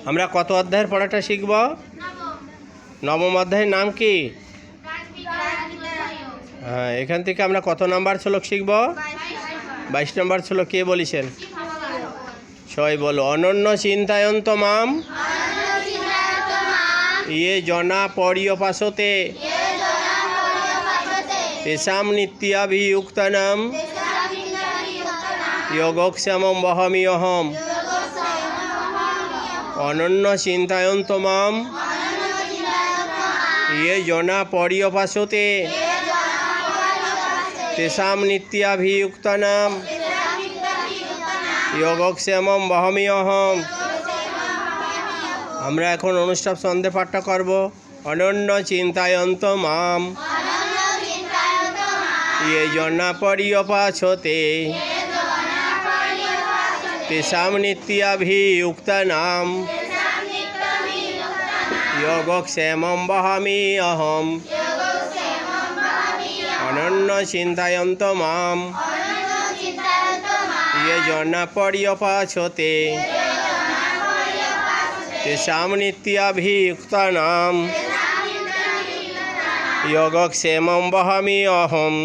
আমরা কত অধ্যায়ের পড়াটা শিখব? নবম অধ্যায়ের নাম কি? হ্যাঁ, এখান থেকে আমরা কত নাম্বার শ্লোক শিখব? 22 নম্বর শ্লোক কে বলেছেন? সবাই বলো। অনন্য চিন্তায়ন্ত মাম ইয়ে জনা পর্যপাসতে তেষাম নিত্যাভিযুক্তানাম যোগক্ষেমং বহাম্যহম। অনন্য চিন্তায়ন্ত মাম ইয়ে জনা পর্যপাসতে তেষাম নিত্যাভিযুক্তানাম যোগক্ষেমং বহাম্যহম। আমরা এখন অনুষ্ঠান ছন্দে পাঠটা করব। অনন্য চিন্তায়ন্ত মাম ইয়ে জনা পর্যপাসতে তেষাম নিত্যাভিযুক্তানাম যোগক্ষেমং বহামি অহম। অনন্য চিন্তায়ন্ত মাম ইয়ে জনা পর্যপাসতে তেষাম নিত্যাভিযুক্তানাম যোগক্ষেমং বহামি অহম।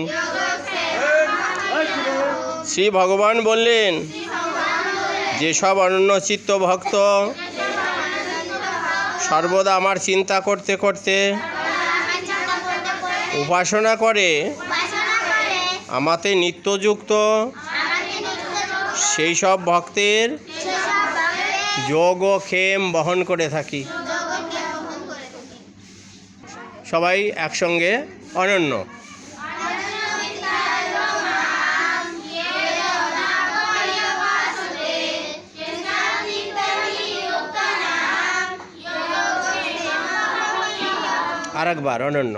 শ্রী ভগবান বললেন, যেসব অনন্য চিত্ত ভক্ত সর্বদা আমার চিন্তা করতে করতে উপাসনা করে আমাতে নিত্যযুক্ত, সেই সব ভক্তের যোগক্ষেম বহন করে থাকি। সবাই একসঙ্গে অনন্য। আরেকবার অনন্য।